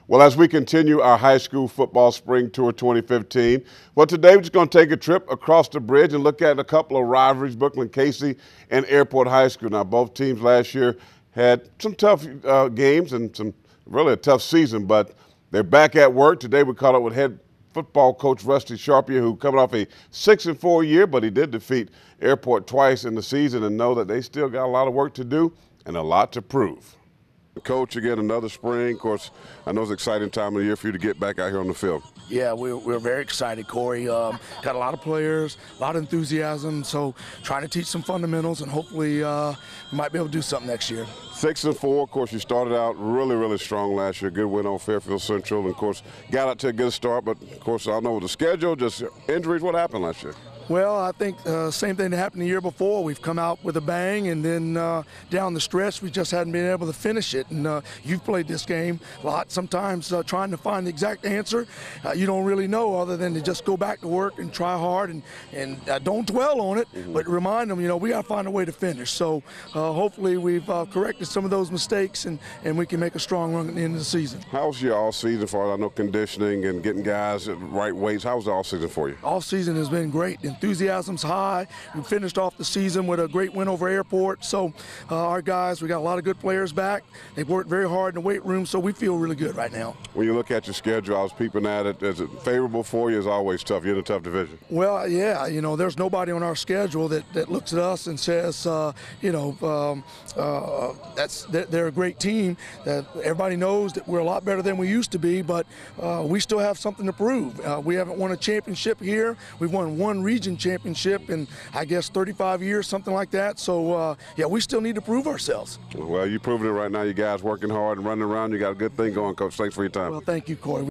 Well, as we continue our high school football spring tour 2015, well, today we're just going to take a trip across the bridge and look at a couple of rivalries, Brookland-Cayce and Airport High School. Now, both teams last year had some tough games and some really a tough season, but they're back at work. Today we caught up with head football coach Rusty Sharpier, who coming off a 6-4 year, but he did defeat Airport twice in the season, and know that they still got a lot of work to do and a lot to prove. Coach, again, another spring. Of course, I know it's an exciting time of the year for you to get back out here on the field. Yeah, we're very excited, Corey. Got a lot of players, a lot of enthusiasm, so trying to teach some fundamentals, and hopefully we might be able to do something next year. 6-4, of course, you started out really strong last year. Good win on Fairfield Central, and of course, got out to a good start, but of course, I know the schedule, just injuries, what happened last year? Well, I think same thing that happened the year before. We've come out with a bang, and then down the stretch, we just hadn't been able to finish it. And you've played this game a lot. Sometimes trying to find the exact answer, you don't really know other than to just go back to work and try hard and don't dwell on it, but remind them, we got to find a way to finish. So hopefully we've corrected some of those mistakes, and we can make a strong run at the end of the season. How was your all-season for, I know, conditioning and getting guys at the right weights? How was the all-season for you? All-season has been great. Enthusiasm's high. We finished off the season with a great win over Airport. So our guys, we got a lot of good players back. They've worked very hard in the weight room, so we feel really good right now. When you look at your schedule, I was peeping at it. Is it favorable for you? It's always tough. You're in a tough division. Well, yeah, there's nobody on our schedule that looks at us and says, they're a great team. Everybody knows that we're a lot better than we used to be, but we still have something to prove. We haven't won a championship here. We've won one region championship in, I guess, 35 years, something like that. So, yeah, we still need to prove ourselves. Well, you're proving it right now. You guys working hard and running around. You got a good thing going, Coach. Thanks for your time. Well, thank you, Corey.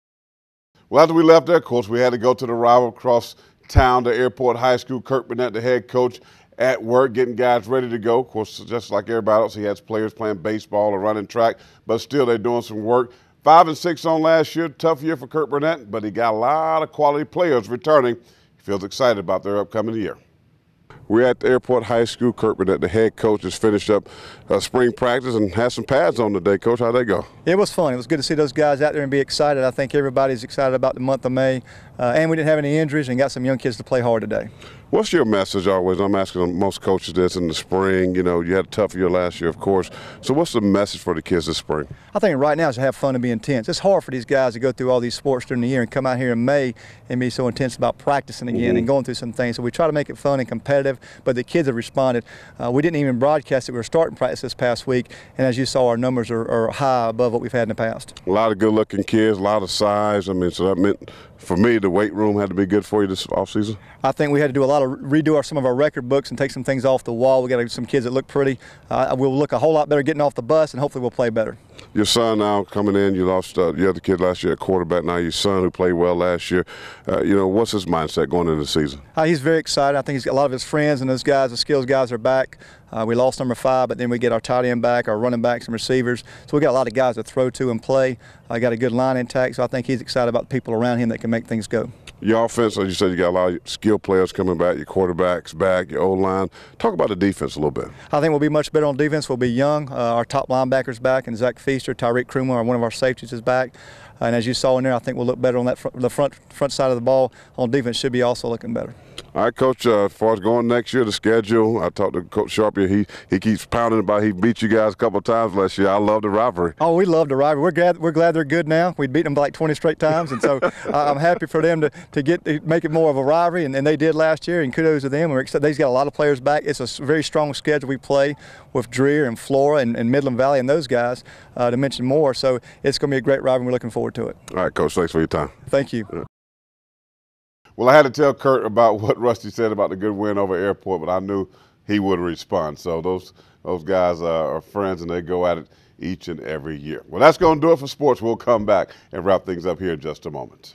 Well, after we left there, of course, we had to go to the rival across town to Airport High School. Kirk Burnett, the head coach, at work, getting guys ready to go. Of course, just like everybody else, he has players playing baseball or running track, but still they're doing some work. 5-6 on last year. Tough year for Kirk Burnett, but he got a lot of quality players returning. Feels excited about their upcoming year. We're at the Airport High School. Kirk Burnett, the head coach, has finished up spring practice and has some pads on today. Coach, how'd they go? It was fun. It was good to see those guys out there and be excited. I think everybody's excited about the month of May, and we didn't have any injuries and got some young kids to play hard today. What's your message always? I'm asking most coaches this in the spring. You had a tough year last year, of course. So what's the message for the kids this spring? I think right now is to have fun and be intense. It's hard for these guys to go through all these sports during the year and come out here in May and be so intense about practicing again and going through some things. So we try to make it fun and competitive, but the kids have responded. We didn't even broadcast it. We were starting practice this past week, and as you saw, our numbers are high above what we've had in the past. A lot of good-looking kids, a lot of size. I mean, so that meant, for me, the weight room had to be good for you this offseason? I think we had to do a lot of redo some of our record books and take some things off the wall. We got some kids that look pretty. We'll look a whole lot better getting off the bus, and hopefully we'll play better. Your son now coming in, you lost the other kid last year at quarterback. Now your son who played well last year. What's his mindset going into the season? He's very excited. I think he's got a lot of his friends and those guys, the skills guys are back. We lost number 5, but then we get our tight end back, our running backs and receivers. So we got a lot of guys to throw to and play. I got a good line intact, so I think he's excited about the people around him that can make things go. Your offense, as you said, you got a lot of skilled players coming back, your quarterback's back, your O-line. Talk about the defense a little bit. I think we'll be much better on defense. We'll be young. Our top linebacker's back, and Zach Feaster, Tyreek Krumar, one of our safeties, is back. And as you saw in there, I think we'll look better on that the front side of the ball. On defense should be also looking better. All right, Coach, as far as going next year, the schedule, I talked to Coach Sharpier. He keeps pounding about he beat you guys a couple of times last year. I love the rivalry. Oh, we love the rivalry. We're glad they're good now. We beat them like 20 straight times, and so I'm happy for them to make it more of a rivalry, and they did last year, and kudos to them. They've got a lot of players back. It's a very strong schedule we play with Dreer and Flora and Midland Valley and those guys, to mention more. So it's going to be a great rivalry, and we're looking forward to it. All right, Coach, thanks for your time. Thank you. Yeah. Well, I had to tell Kurt about what Rusty said about the good win over Airport, but I knew he would respond. So those guys are friends, and they go at it each and every year. Well, that's going to do it for sports. We'll come back and wrap things up here in just a moment.